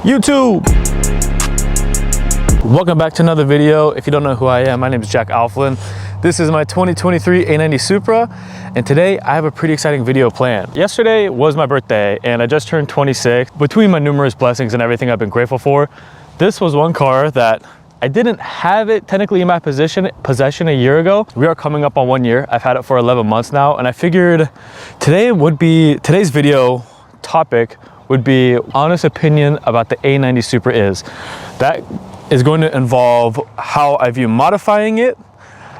YouTube! Welcome back to another video. If you don't know who I am, my name is jackalflen. This is my 2023 A90 Supra, and today I have a pretty exciting video planned. Yesterday was my birthday, and I just turned 26. Between my numerous blessings and everything I've been grateful for, this was one car that I didn't have it technically in my possession a year ago. We are coming up on 1 year. I've had it for 11 months now, and I figured today's video topic would be honest opinion about the A90 Supra is. That is going to involve how I view modifying it,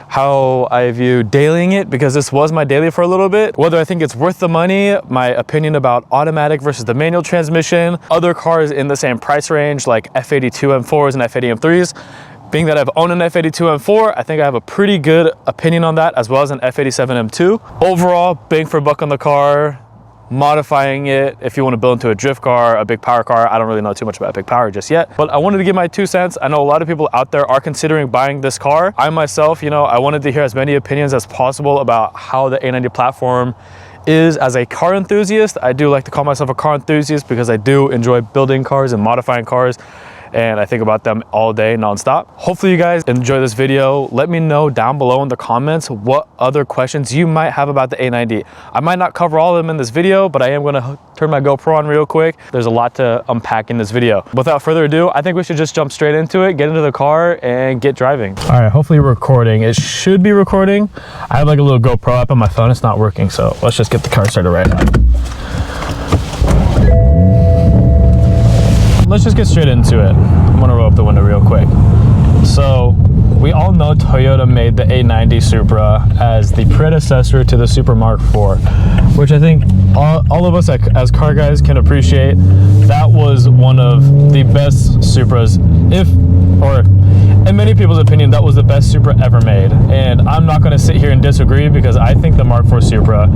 how I view dailying it, because this was my daily for a little bit, whether I think it's worth the money, my opinion about automatic versus the manual transmission, other cars in the same price range like F82 M4s and F80 M3s. Being that I've owned an F82 M4, I think I have a pretty good opinion on that, as well as an F87 M2. Overall, bang for buck on the car. Modifying it, if you want to build into a drift car, a big power car. I don't really know too much about big power just yet, but I wanted to give my 2 cents. I know a lot of people out there are considering buying this car. I myself, I wanted to hear as many opinions as possible about how the A90 platform is as a car enthusiast. I do like to call myself a car enthusiast because I do enjoy building cars and modifying cars, and I think about them all day nonstop. Hopefully you guys enjoy this video. Let me know down below in the comments what other questions you might have about the A90. I might not cover all of them in this video, but I am gonna turn my GoPro on real quick. There's a lot to unpack in this video. Without further ado, I think we should just jump straight into it, get into the car and get driving. All right, hopefully recording. It should be recording. I have like a little GoPro app on my phone. It's not working, so let's just get the car started right now. Let's just get straight into it. I'm gonna roll up the window real quick. So we all know Toyota made the A90 Supra as the predecessor to the Supra Mark IV, which I think all of us as car guys can appreciate. That was one of the best Supras, in many people's opinion, that was the best Supra ever made. And I'm not gonna sit here and disagree, because I think the Mark IV Supra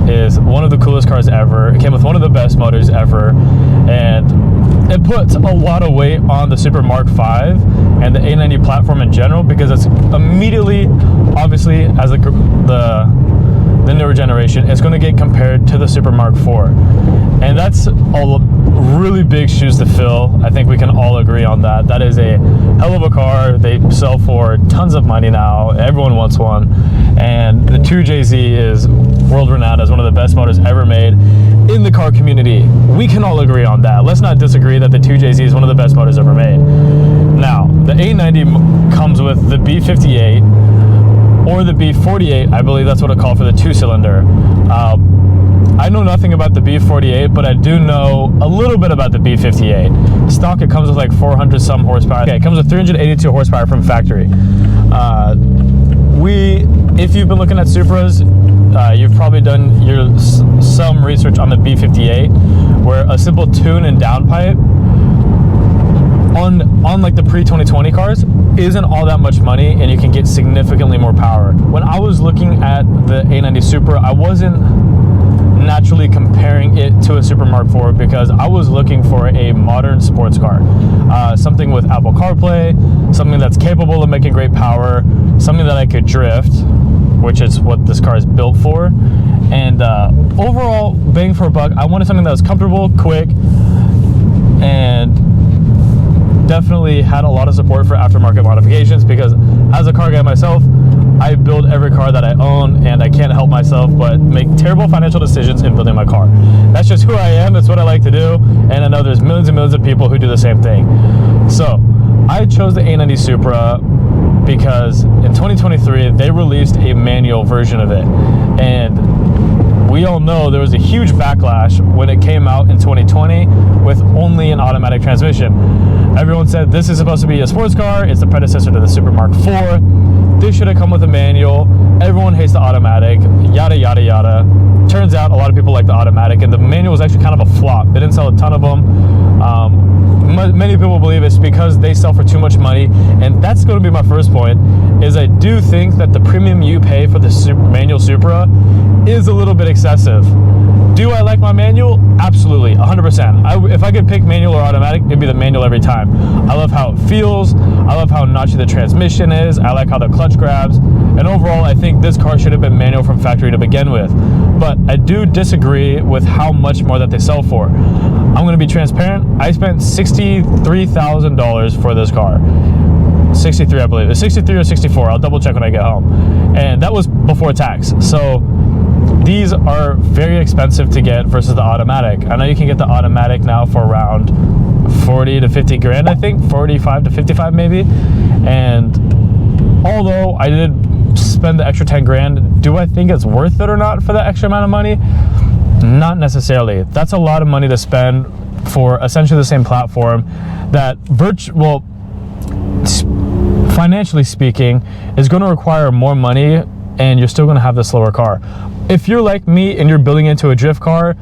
is one of the coolest cars ever. It came with one of the best motors ever, and it puts a lot of weight on the Supra Mark V and the A90 platform in general, because it's immediately, obviously, as the newer generation, it's going to get compared to the Supra Mark IV. And that's all really big shoes to fill. I think we can all agree on that. That is a hell of a car. They sell for tons of money now. Everyone wants one. And the 2JZ is world renowned as one of the best motors ever made in the car community. We can all agree on that. Let's not disagree that the 2JZ is one of the best motors ever made. Now, the A90 comes with the B58 or the B48. I believe that's what it called for the 2-cylinder. I know nothing about the B48, but I do know a little bit about the B58. Stock, it comes with like 400 some horsepower. Okay, it comes with 382 horsepower from factory. If you've been looking at Supras, you've probably done some research on the B58, where a simple tune and downpipe on like the pre-2020 cars isn't all that much money, and you can get significantly more power. When I was looking at the A90 Supra, I wasn't naturally comparing it to a Supra Mark IV, because I was looking for a modern sports car, something with Apple CarPlay, something that's capable of making great power, something that I could drift, which is what this car is built for. And overall, bang for a buck, I wanted something that was comfortable, quick, and definitely had a lot of support for aftermarket modifications, because as a car guy myself, I build every car that I own, and I can't help myself but make terrible financial decisions in building my car. That's just who I am. It's what I like to do, and I know there's millions and millions of people who do the same thing. So I chose the A90 Supra because in 2023 they released a manual version of it, and we all know there was a huge backlash when it came out in 2020 with only an automatic transmission. Everyone said this is supposed to be a sports car, it's the predecessor to the Supra Mark IV, this should have come with a manual, everyone hates the automatic, yada yada yada. Turns out a lot of people like the automatic, and the manual was actually kind of a flop. They didn't sell a ton of them. Many people believe it's because they sell for too much money, and that's going to be my first point, is I do think that the premium you pay for the manual Supra is a little bit excessive. Do I like my manual? Absolutely, 100%. If I could pick manual or automatic, it'd be the manual manual every time. I love how it feels. I love how notchy the transmission is. I like how the clutch grabs. And overall, I think this car should have been manual from factory to begin with. But I do disagree with how much more that they sell for. I'm gonna be transparent. I spent $63,000 for this car. 63, I believe. It's 63 or 64. I'll double check when I get home. And that was before tax. So these are very expensive to get versus the automatic. I know you can get the automatic now for around 40 to 50 grand, I think, 45 to 55 maybe. And although I did spend the extra 10 grand, do I think it's worth it or not for that extra amount of money? Not necessarily. That's a lot of money to spend for essentially the same platform that financially speaking is going to require more money, and you're still going to have the slower car. If you're like me and you're building into a drift car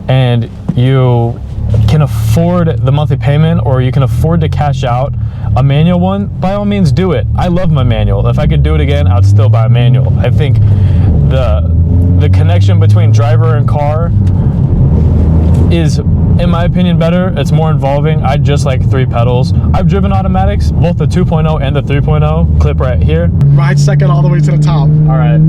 and you can afford the monthly payment, or you can afford to cash out a manual one, by all means do it. I love my manual. If I could do it again, I'd still buy a manual. I think the connection between driver and car is, in my opinion, better. It's more involving. I just like 3 pedals. I've driven automatics, both the 2.0 and the 3.0. Clip right here. Ride second all the way to the top. All right.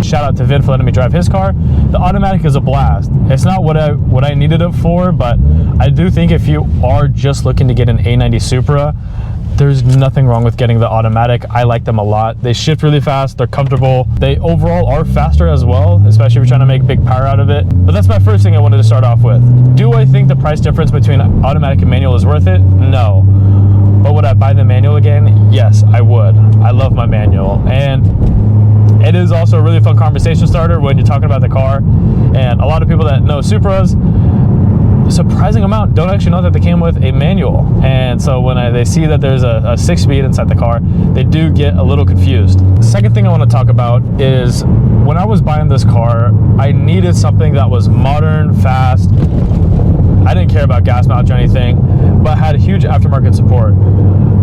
Shout out to Vin for letting me drive his car. The automatic is a blast. It's not what I needed it for, but I do think if you are just looking to get an A90 Supra, there's nothing wrong with getting the automatic. I like them a lot. They shift really fast, they're comfortable. They overall are faster as well, especially if you're trying to make big power out of it. But that's my first thing I wanted to start off with. Do I think the price difference between automatic and manual is worth it? No. But would I buy the manual again? Yes, I would. I love my manual. And it is also a really fun conversation starter when you're talking about the car. And a lot of people that know Supras, surprising amount, don't actually know that they came with a manual. And so when they see that there's a 6-speed inside the car, they do get a little confused. The second thing I want to talk about is when I was buying this car, I needed something that was modern, fast. I didn't care about gas mileage or anything, but had huge aftermarket support.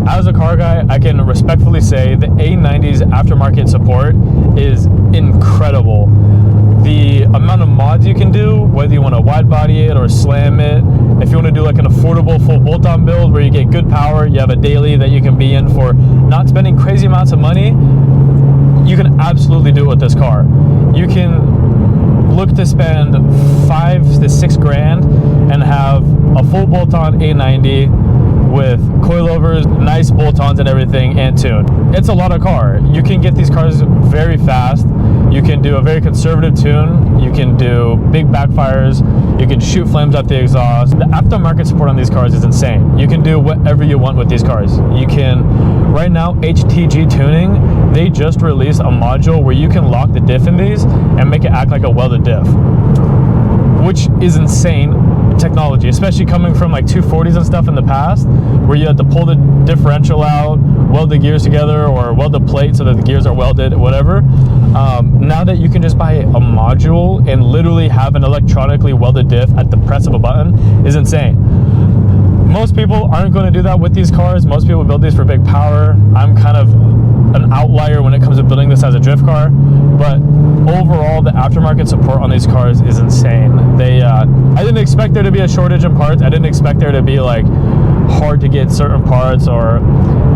As a car guy, I can respectfully say the A90's aftermarket support is incredible. The amount of mods you can do, whether you want to wide body it or slam it, if you want to do like an affordable full bolt-on build where you get good power, you have a daily that you can be in for not spending crazy amounts of money, you can absolutely do it with this car. You can look to spend 5 to 6 grand and have a full bolt-on A90 with coilovers, nice bolt-ons and everything, and tune. It's a lot of car. You can get these cars very fast. You can do a very conservative tune. You can do big backfires. You can shoot flames out the exhaust. The aftermarket support on these cars is insane. You can do whatever you want with these cars. You can, right now, HTG Tuning, they just released a module where you can lock the diff in these and make it act like a welded diff, which is insane technology, especially coming from like 240s and stuff in the past, where you had to pull the differential out, weld the gears together, or weld the plate so that the gears are welded, whatever. Now that you can just buy a module and literally have an electronically welded diff at the press of a button is insane. Most people aren't going to do that with these cars. Most people build these for big power. I'm kind of an outlier when it comes to building this as a drift car, but overall the aftermarket support on these cars is insane. I didn't expect there to be a shortage in parts. I didn't expect there to be like hard to get certain parts, or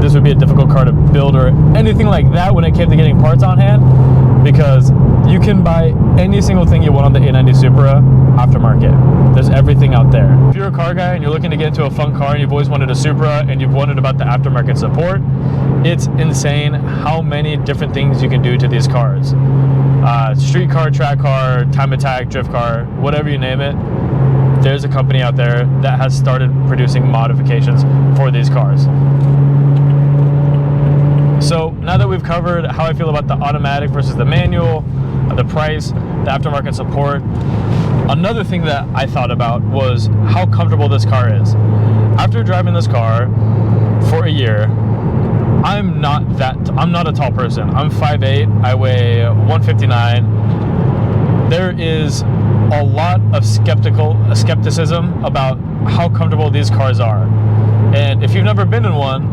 this would be a difficult car to build or anything like that when it came to getting parts on hand, because you can buy any single thing you want on the A90 Supra aftermarket. There's everything out there. If you're a car guy and you're looking to get into a fun car and you've always wanted a Supra and you've wondered about the aftermarket support, it's insane how many different things you can do to these cars. Street car, track car, time attack, drift car, whatever you name it, there's a company out there that has started producing modifications for these cars. So now that we've covered how I feel about the automatic versus the manual, the price, the aftermarket support, another thing that I thought about was how comfortable this car is. After driving this car for a year, I'm not a tall person. I'm 5'8", I weigh 159. There is a lot of skepticism about how comfortable these cars are. And if you've never been in one,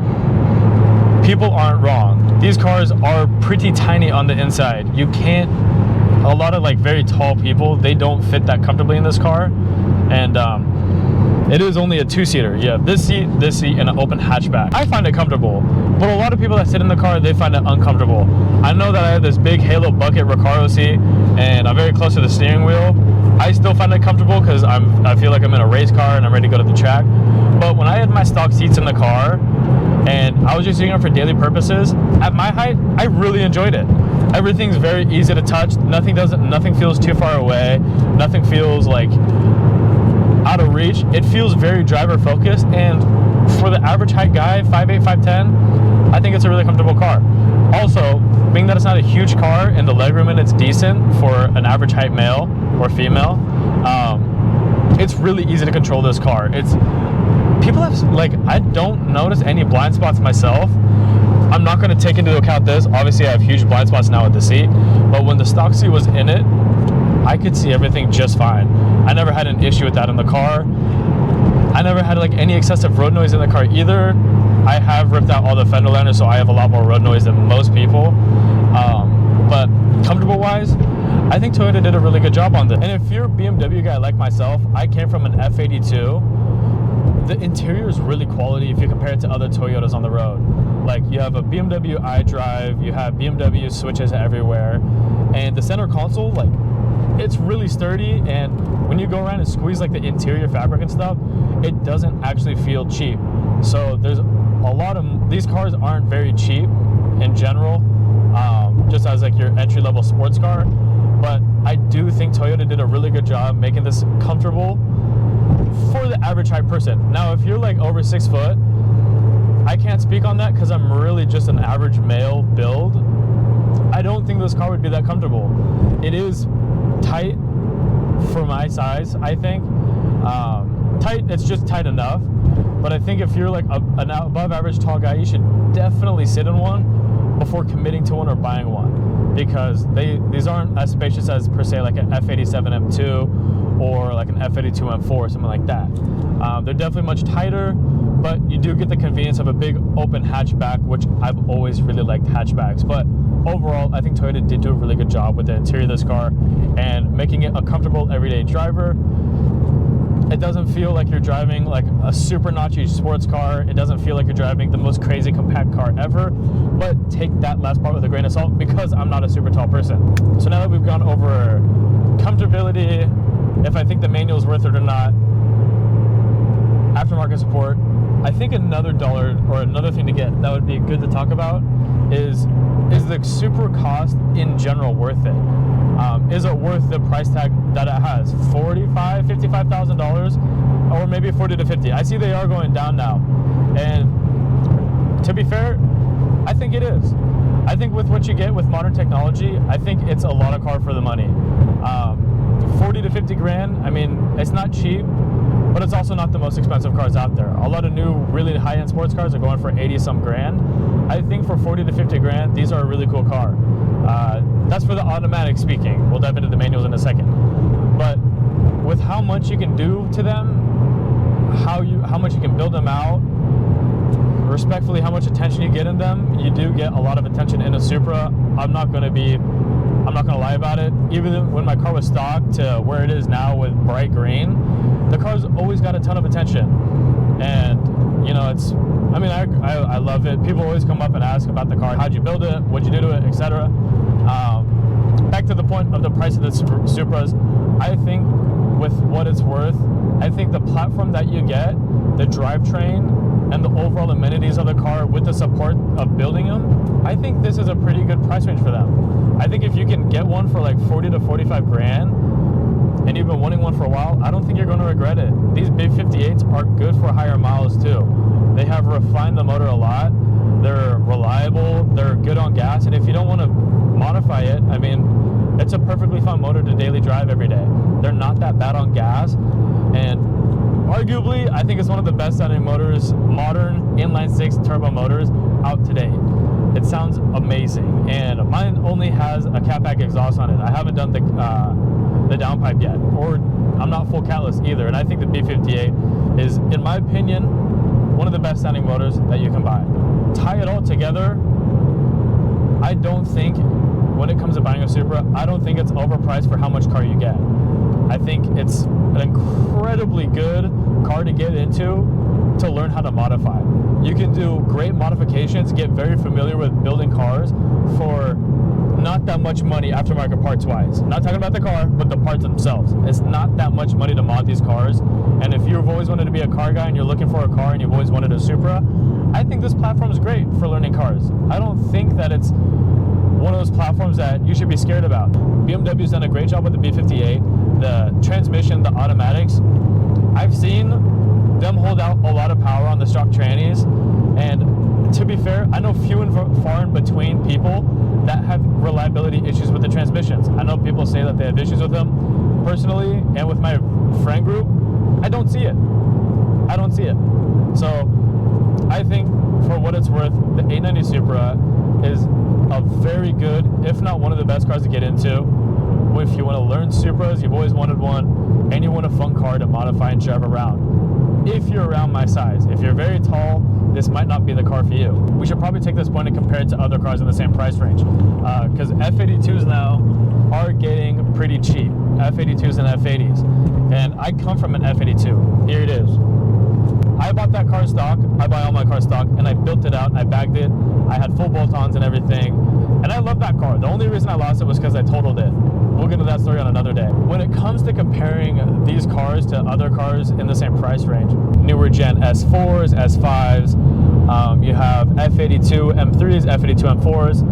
people aren't wrong. These cars are pretty tiny on the inside. You can't a lot of like very tall people, they don't fit that comfortably in this car. And it is only a 2-seater. You have this seat, and an open hatchback. I find it comfortable, but a lot of people that sit in the car, they find it uncomfortable. I know that I have this big Halo bucket Recaro seat, and I'm very close to the steering wheel. I still find it comfortable because I feel like I'm in a race car and I'm ready to go to the track. But when I had my stock seats in the car and I was just using them for daily purposes, at my height, I really enjoyed it. Everything's very easy to touch. Nothing feels too far away. Nothing feels like out of reach. It feels very driver focused, and for the average height guy, 5'8", 5'10", I think it's a really comfortable car. Also, being that it's not a huge car and the legroom in it's decent for an average height male or female, it's really easy to control this car. People have, like, I don't notice any blind spots myself. I'm not going to take into account this. Obviously, I have huge blind spots now with the seat, but when the stock seat was in it, I could see everything just fine. I never had an issue with that in the car. I never had like any excessive road noise in the car either. I have ripped out all the fender liners, so I have a lot more road noise than most people. But comfortable wise, I think Toyota did a really good job on this. And if you're a BMW guy like myself, I came from an F82. The interior is really quality if you compare it to other Toyotas on the road. Like, you have a BMW iDrive, you have BMW switches everywhere, and the center console, like, it's really sturdy, and when you go around and squeeze like the interior fabric and stuff, it doesn't actually feel cheap. So there's a lot of, these cars aren't very cheap in general, just as like your entry-level sports car, but I do think Toyota did a really good job making this comfortable for the average height person. Now, if you're like over 6 foot, I can't speak on that because I'm really just an average male build. I don't think this car would be that comfortable. It is tight for my size, I think. Tight, it's just tight enough. But I think if you're like an above average tall guy, you should definitely sit in one before committing to one or buying one, because these aren't as spacious as per se like an F87 M2 or like an F82 M4, something like that. They're definitely much tighter, but you do get the convenience of a big open hatchback, which I've always really liked hatchbacks. But overall, I think Toyota did do a really good job with the interior of this car and making it a comfortable everyday driver. It doesn't feel like you're driving like a super notchy sports car. It doesn't feel like you're driving the most crazy compact car ever. But take that last part with a grain of salt, because I'm not a super tall person. So now that we've gone over comfortability, if I think the manual is worth it or not, aftermarket support, I think another dollar or another thing to get that would be good to talk about is the Supra cost in general worth it? Is it worth the price tag that it has? $45,000, $55,000, or maybe 40 to 50. I see they are going down now, and to be fair, I think it is. I think with what you get with modern technology, I think it's a lot of car for the money. 40 to 50 grand, I mean, it's not cheap, but it's also not the most expensive cars out there. A lot of new, really high-end sports cars are going for 80-some grand. I think for 40 to 50 grand, these are a really cool car. That's for the automatic speaking. We'll dive into the manuals in a second. But with how much you can do to them, how much you can build them out, respectfully, how much attention you get in them, you do get a lot of attention in a Supra. I'm not gonna lie about it. Even when my car was stock to where it is now with bright green, the car's always got a ton of attention. And you know, I love it. People always come up and ask about the car. How'd you build it? What'd you do to it? Etc. Back to the point of the price of the Supras, I think with what it's worth, I think the platform that you get, the drivetrain, and the overall amenities of the car with the support of building them, I think this is a pretty good price range for them. I think if you can get one for like 40 to 45 grand, and you've been wanting one for a while, I don't think you're going to regret it. These big 58s are good for higher miles too. They have refined the motor a lot. They're reliable. They're good on gas. And if you don't want to modify it, I mean, it's a perfectly fun motor to daily drive every day. They're not that bad on gas. And arguably, I think it's one of the best sounding motors, modern inline-six turbo motors out to date. It sounds amazing. And mine only has a catback exhaust on it. I haven't done the downpipe yet, or I'm not full catless either. And I think the B58 is, in my opinion, one of the best sounding motors that you can buy. Tie it all together, I don't think when it comes to buying a Supra, I don't think it's overpriced for how much car you get. I think it's an incredibly good car to get into to learn how to modify. You can do great modifications, get very familiar with building cars for not that much money aftermarket parts wise. Not talking about the car, but the parts themselves. It's not that much money to mod these cars. And if you've always wanted to be a car guy and you're looking for a car and you've always wanted a Supra, I think this platform is great for learning cars. I don't think that it's one of those platforms that you should be scared about. BMW's done a great job with the B58, the transmission, the automatics. I've seen them hold out a lot of power on the stock trannies, and to be fair, I know few and far in between people that have reliability issues with the transmissions. I know people say that they have issues with them. Personally, and with my friend group, I don't see it. I don't see it. So I think for what it's worth, the A90 Supra is a very good, if not one of the best cars to get into. If you want to learn Supras, you've always wanted one, and you want a fun car to modify and drive around. If you're around my size, if you're very tall, this might not be the car for you. We should probably take this point and compare it to other cars in the same price range, because F82s now are getting pretty cheap. F82s and F80s, and I come from an F82. Here it is. I bought that car stock. I buy all my car stock, and I built it out. I bagged it. I had full bolt-ons and everything, and I love that car. The only reason I lost it was because I totaled it. We'll get into that story on another day. When it comes to comparing these cars to other cars in the same price range, newer gen S4s, S5s, you have F82 M3s, F82 M4s.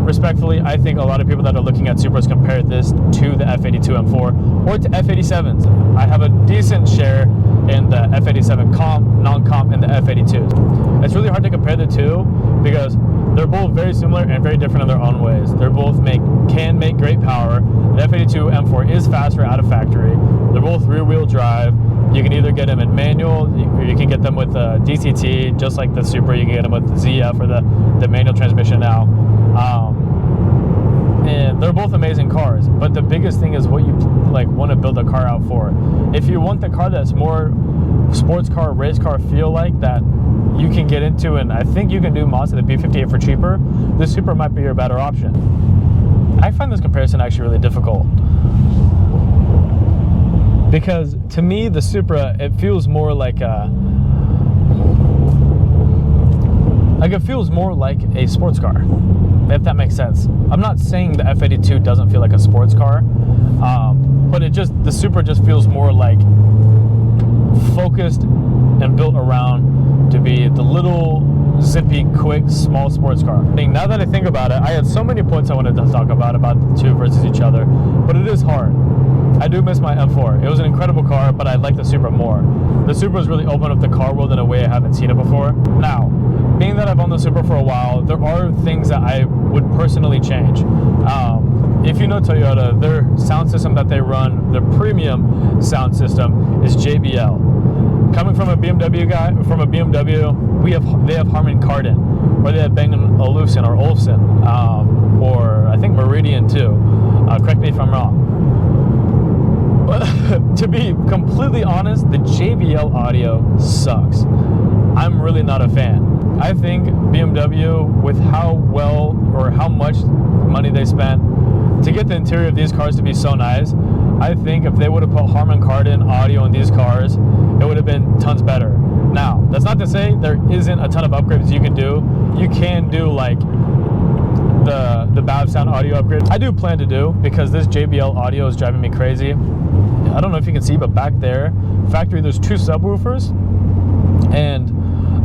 Respectfully, I think a lot of people that are looking at Supras compare this to the F82 M4 or to F87s. I have a decent share in the F87 comp, non-comp, and the F82s. It's really hard to compare the two because they're both very similar and very different in their own ways. They're both can make great power. The F82 M4 is faster out of factory. They're both rear-wheel drive. You can either get them in manual, or you can get them with DCT, just like the Supra. You can get them with ZF or the manual transmission now. And they're both amazing cars, but the biggest thing is what you want to build a car out for. If you want the car that's more sports car, race car feel like that you can get into, and I think you can do mods to the B58 for cheaper, the Supra might be your better option. I find this comparison actually really difficult because to me the Supra, it feels more like it feels more like a sports car, if that makes sense. I'm not saying the F82 doesn't feel like a sports car, but the Supra just feels more like focused and built around to be the little zippy, quick, small sports car. Now that I think about it, I had so many points I wanted to talk about the two versus each other, but it is hard. I do miss my M4. It was an incredible car, but I like the Supra more. The Supra's really opened up the car world in a way I haven't seen it before. Now, being that I've owned the Supra for a while, there are things that I would personally change. If you know Toyota, their sound system that they run, their premium sound system, is JBL. Coming from a BMW guy, they have Harman Kardon, or they have Bang & Olufsen or Olufsen, or I think Meridian too. Correct me if I'm wrong. But to be completely honest, the JBL audio sucks. I'm really not a fan. I think BMW, with how well or how much money they spent to get the interior of these cars to be so nice, I think if they would have put Harman Kardon audio in these cars, it would have been tons better. Now, that's not to say there isn't a ton of upgrades you can do. You can do like the BAV sound audio upgrade. I do plan to do, because this JBL audio is driving me crazy. I don't know if you can see, but back there, factory, there's two subwoofers, and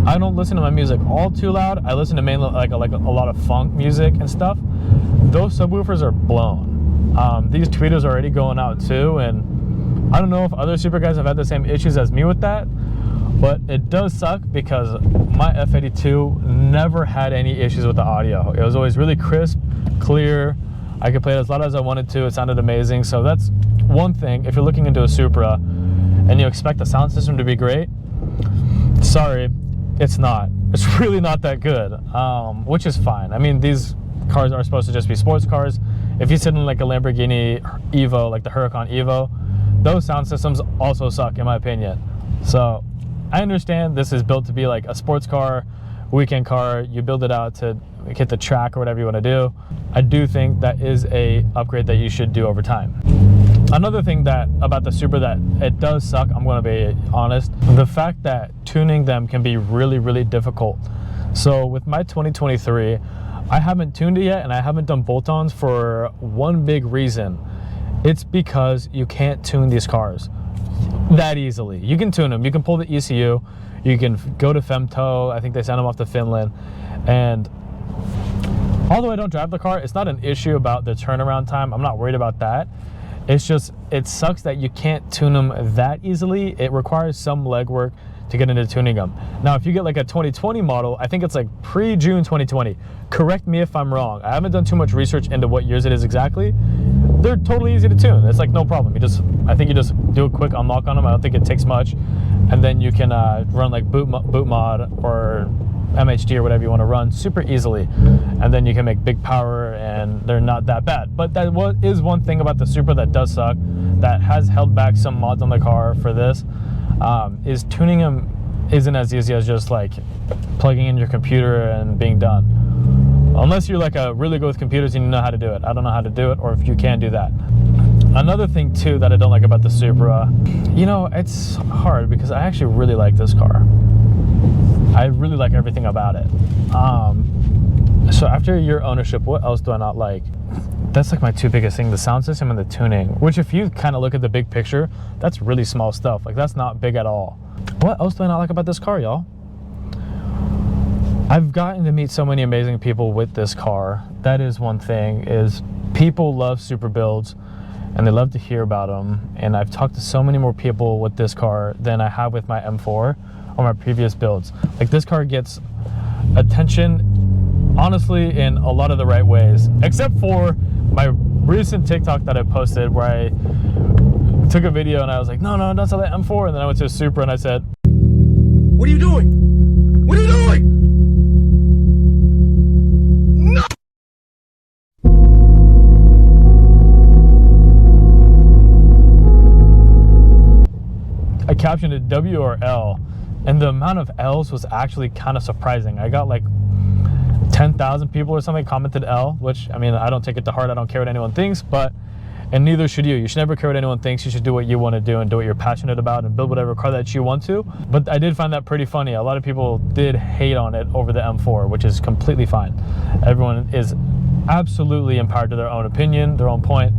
I don't listen to my music all too loud. I listen to mainly like a lot of funk music and stuff. Those subwoofers are blown. These tweeters are already going out too, and I don't know if other Supra guys have had the same issues as me with that, but it does suck because my F82 never had any issues with the audio. It was always really crisp, clear. I could play it as loud as I wanted to. It sounded amazing. So that's one thing. If you're looking into a Supra and you expect the sound system to be great, sorry, it's not. It's really not that good, which is fine. I mean, these cars are supposed to just be sports cars. If you sit in like a Lamborghini Evo, like the Huracan Evo, those sound systems also suck in my opinion. So I understand this is built to be like a sports car, weekend car. You build it out to hit the track or whatever you want to do, I do think that is a upgrade that you should do over time. Another thing about the Supra that it does suck, I'm going to be honest, the fact that tuning them can be really, really difficult. So with my 2023, I haven't tuned it yet, and I haven't done bolt-ons for one big reason. It's because you can't tune these cars that easily. You can tune them, you can pull the ECU, you can go to Femto, I think they send them off to Finland, and although I don't drive the car, it's not an issue about the turnaround time. I'm not worried about that. It's just, it sucks that you can't tune them that easily. It requires some legwork to get into tuning them. Now, if you get like a 2020 model, I think it's like pre-June 2020. Correct me if I'm wrong. I haven't done too much research into what years it is exactly. They're totally easy to tune. It's like no problem. I think you just do a quick unlock on them. I don't think it takes much. And then you can run like boot mod or MHD or whatever you want to run super easily, and then you can make big power, and they're not that bad. But that is one thing about the Supra that does suck, that has held back some mods on the car for this, is tuning them isn't as easy as just like plugging in your computer and being done. Unless you're like really good with computers and you know how to do it. I don't know how to do it, or if you can do that. Another thing too that I don't like about the Supra, you know, it's hard because I actually really like this car. I really like everything about it. So after a year ownership, what else do I not like? That's like my two biggest things, the sound system and the tuning, which if you kind of look at the big picture, that's really small stuff. Like that's not big at all. What else do I not like about this car, y'all? I've gotten to meet so many amazing people with this car. That is one thing, is people love Supra builds and they love to hear about them. And I've talked to so many more people with this car than I have with my M4 or my previous builds. Like this car gets attention, honestly, in a lot of the right ways, except for my recent TikTok that I posted where I took a video and I was like, no, don't sell that M4. And then I went to a Supra and I said, What are you doing? What are you doing? No! I captioned it W or L, and the amount of L's was actually kind of surprising. I got like 10,000 people or something commented L, which, I mean, I don't take it to heart. I don't care what anyone thinks, and neither should you. You should never care what anyone thinks. You should do what you want to do and do what you're passionate about and build whatever car that you want to. But I did find that pretty funny. A lot of people did hate on it over the M4, which is completely fine. Everyone is absolutely empowered to their own opinion, their own point,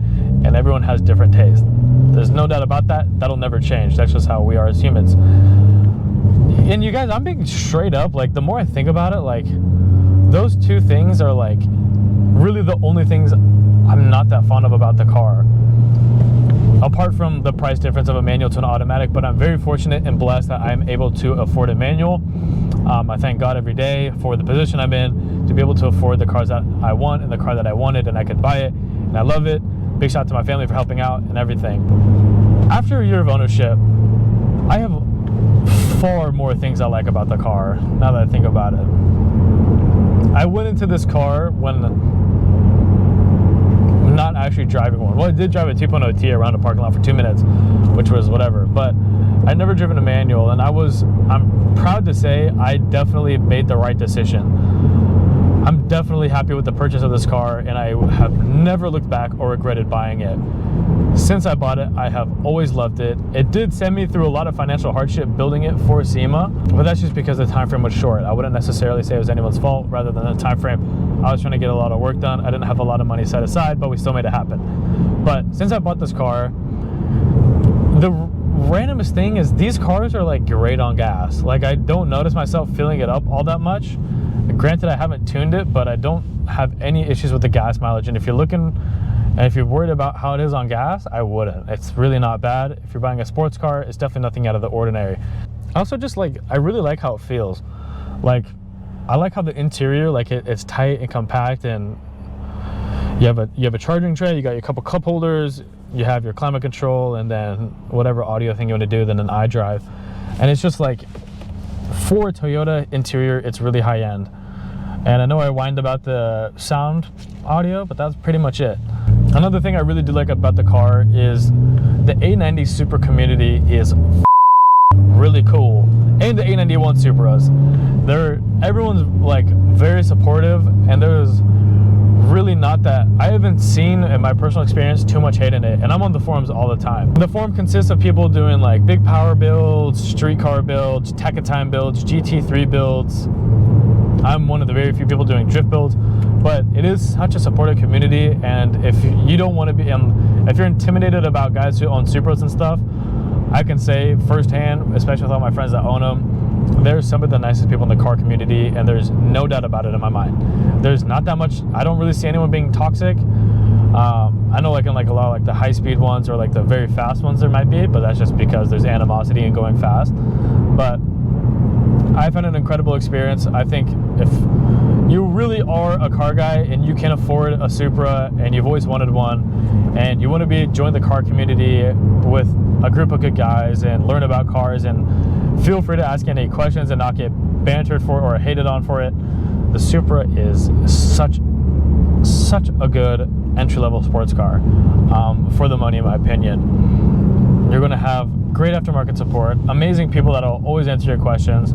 and everyone has different tastes. There's no doubt about that. That'll never change. That's just how we are as humans. And you guys, I'm being straight up, like the more I think about it, like those two things are like really the only things I'm not that fond of about the car, apart from the price difference of a manual to an automatic. But I'm very fortunate and blessed that I'm able to afford a manual. I thank God every day for the position I'm in to be able to afford the cars that I want and the car that I wanted, and I could buy it, and I love it. Big shout out to my family for helping out and everything. After a year of ownership, I have far more things I like about the car now that I think about it. I went into this car when I'm not actually driving one. Well, I did drive a 2.0T around a parking lot for 2 minutes, which was whatever, but I'd never driven a manual, and I'm proud to say I definitely made the right decision. I'm definitely happy with the purchase of this car, and I have never looked back or regretted buying it. Since I bought it, I have always loved it. It did send me through a lot of financial hardship building it for SEMA, but that's just because the time frame was short. I wouldn't necessarily say it was anyone's fault, rather than the time frame. I was trying to get a lot of work done. I didn't have a lot of money set aside, but we still made it happen. But since I bought this car, the randomest thing is these cars are like great on gas. Like I don't notice myself filling it up all that much. Granted, I haven't tuned it, but I don't have any issues with the gas mileage. And if you're looking, and if you're worried about how it is on gas, I wouldn't. It's really not bad. If you're buying a sports car, it's definitely nothing out of the ordinary. Also, just like, I really like how it feels. Like, I like how the interior, like it's tight and compact, and you have a charging tray, you got your couple cup holders, you have your climate control, and then whatever audio thing you want to do, then an iDrive. And it's just like, for a Toyota interior, it's really high end. And I know I whined about the sound audio, but that's pretty much it. Another thing I really do like about the car is the A90 Supra community is really cool. And the A91 Supras. Everyone's like very supportive, and there's really not that, I haven't seen in my personal experience too much hate in it, and I'm on the forums all the time. The forum consists of people doing like big power builds, street car builds, Time builds, GT3 builds. I'm one of the very few people doing drift builds, but it is such a supportive community, and if you don't want to be, if you're intimidated about guys who own Supras and stuff, I can say firsthand, especially with all my friends that own them, they're some of the nicest people in the car community, and there's no doubt about it in my mind. There's not that much, I don't really see anyone being toxic. I know like in like a lot of like the high speed ones or like the very fast ones there might be, but that's just because there's animosity in going fast. But I've had an incredible experience. I think if you really are a car guy and you can afford a Supra and you've always wanted one and you want to join the car community with a group of good guys and learn about cars, and feel free to ask any questions and not get bantered for or hated on for it. The Supra is such a good entry-level sports car for the money, in my opinion. You're going to have great aftermarket support, amazing people that'll always answer your questions.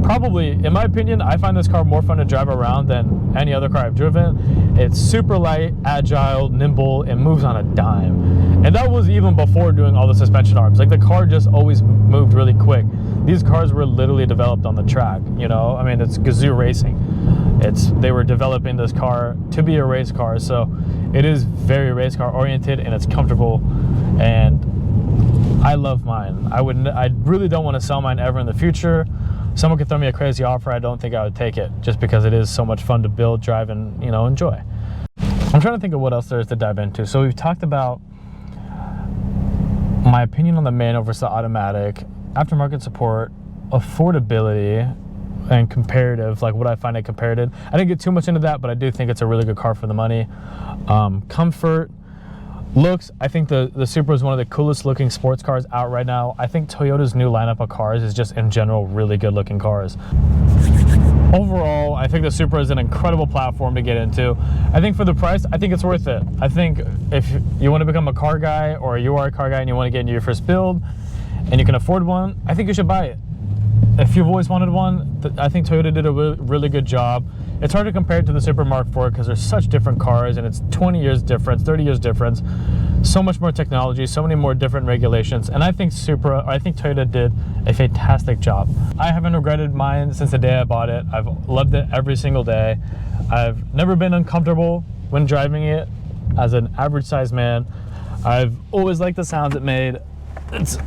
Probably, in my opinion, I find this car more fun to drive around than any other car I've driven. It's super light, agile, nimble, and moves on a dime. And that was even before doing all the suspension arms. Like, the car just always moved really quick. These cars were literally developed on the track, you know? I mean, it's Gazoo Racing. They were developing this car to be a race car, so it is very race car oriented, and it's comfortable, and I love mine. I really don't want to sell mine ever in the future. Someone could throw me a crazy offer, I don't think I would take it, just because it is so much fun to build, drive, and, you know, enjoy. I'm trying to think of what else there is to dive into. So we've talked about my opinion on the manual versus the automatic, aftermarket support, affordability, and comparative, like what I find it comparative. I didn't get too much into that, but I do think it's a really good car for the money. Comfort, looks, I think the Supra is one of the coolest looking sports cars out right now. I think Toyota's new lineup of cars is just in general really good looking cars. Overall, I think the Supra is an incredible platform to get into. I think for the price, I think it's worth it. I think if you want to become a car guy, or you are a car guy and you want to get into your first build and you can afford one, I think you should buy it. If you've always wanted one, I think Toyota did a really good job. It's hard to compare it to the Supra Mark IV because there's such different cars, and it's 20 years difference, 30 years difference, so much more technology, so many more different regulations, and I think Toyota did a fantastic job. I haven't regretted mine since the day I bought it. I've loved it every single day. I've never been uncomfortable when driving it as an average sized man. I've always liked the sounds it made. It's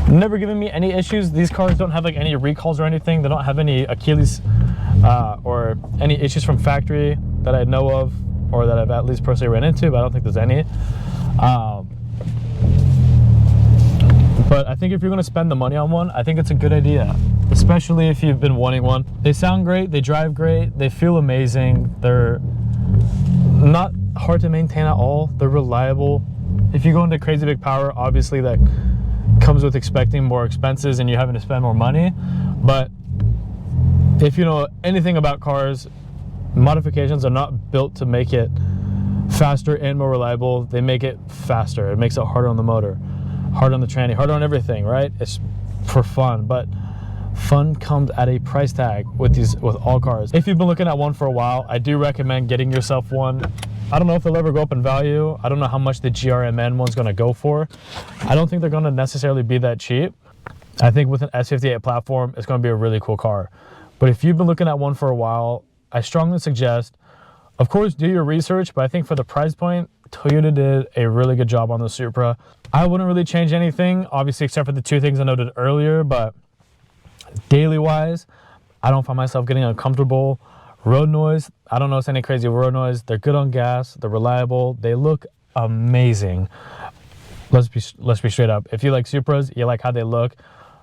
never given me any issues. These cars don't have like any recalls or anything. They don't have any Achilles or any issues from factory that I know of, or that I've at least personally ran into, but I don't think there's any. But I think if you're going to spend the money on one, I think it's a good idea, especially if you've been wanting one. They sound great, they drive great, they feel amazing, they're not hard to maintain at all, they're reliable. If you go into crazy big power, obviously that comes with expecting more expenses and you having to spend more money, but if you know anything about cars, modifications are not built to make it faster and more reliable. They make it faster. It makes it harder on the motor, harder on the tranny, harder on everything, right? It's for fun, but fun comes at a price tag with all cars. If you've been looking at one for a while, I do recommend getting yourself one. I don't know if they'll ever go up in value. I don't know how much the GRMN one's gonna go for. I don't think they're gonna necessarily be that cheap. I think with an S58 platform, it's gonna be a really cool car. But if you've been looking at one for a while, I strongly suggest, of course, do your research, but I think for the price point, Toyota did a really good job on the Supra. I wouldn't really change anything, obviously, except for the two things I noted earlier, but daily wise, I don't find myself getting uncomfortable. Road noise, I don't notice any crazy road noise. They're good on gas, they're reliable, they look amazing. Let's be straight up. If you like Supras, you like how they look.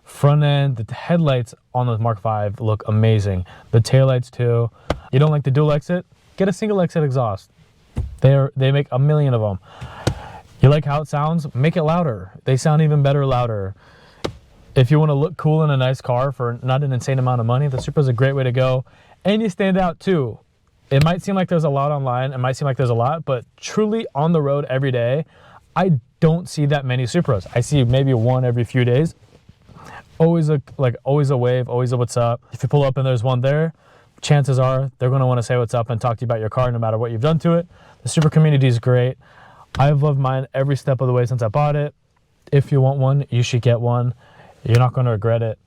Front end, the headlights on the Mark V look amazing. The taillights too. You don't like the dual exit? Get a single exit exhaust. They make a million of them. You like how it sounds? Make it louder. They sound even better louder. If you want to look cool in a nice car for not an insane amount of money, the Supra's a great way to go. And you stand out too. It might seem like there's a lot online, it might seem like there's a lot, but truly on the road every day, I don't see that many Supras. I see maybe one every few days. always a wave, always a what's up. If you pull up and there's one there, chances are they're going to want to say what's up and talk to you about your car no matter what you've done to it. The Supra community is great. I've loved mine every step of the way since I bought it. If you want one, you should get one. You're not going to regret it.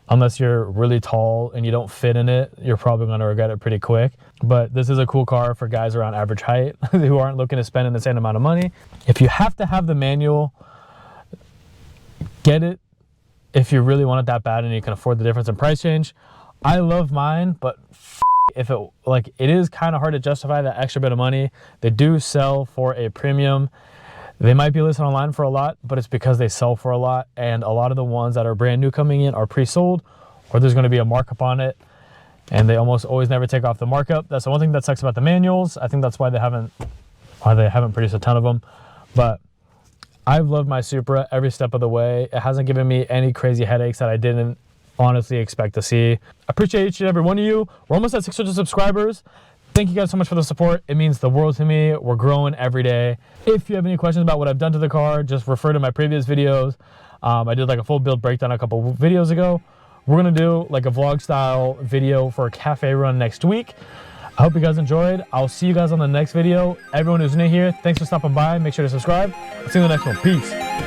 Unless you're really tall and you don't fit in it, you're probably going to regret it pretty quick. But this is a cool car for guys around average height who aren't looking to spend an insane amount of money. If you have to have the manual, get it if you really want it that bad and you can afford the difference in price change. I love mine, but if it is kind of hard to justify that extra bit of money. They do sell for a premium. They might be listed online for a lot, but it's because they sell for a lot. And a lot of the ones that are brand new coming in are pre-sold, or there's going to be a markup on it. And they almost always never take off the markup. That's the one thing that sucks about the manuals. I think that's why they haven't produced a ton of them. But I've loved my Supra every step of the way. It hasn't given me any crazy headaches that I didn't honestly expect to see. I appreciate each and every one of you. We're almost at 600 subscribers. Thank you guys so much for the support. It means the world to me. We're growing every day. If you have any questions about what I've done to the car, just refer to my previous videos. I did like a full build breakdown a couple videos ago. We're gonna do like a vlog style video for a cafe run next week. I hope you guys enjoyed. I'll see you guys on the next video. Everyone who's new here, thanks for stopping by. Make sure to subscribe. I'll see you in the next one. Peace.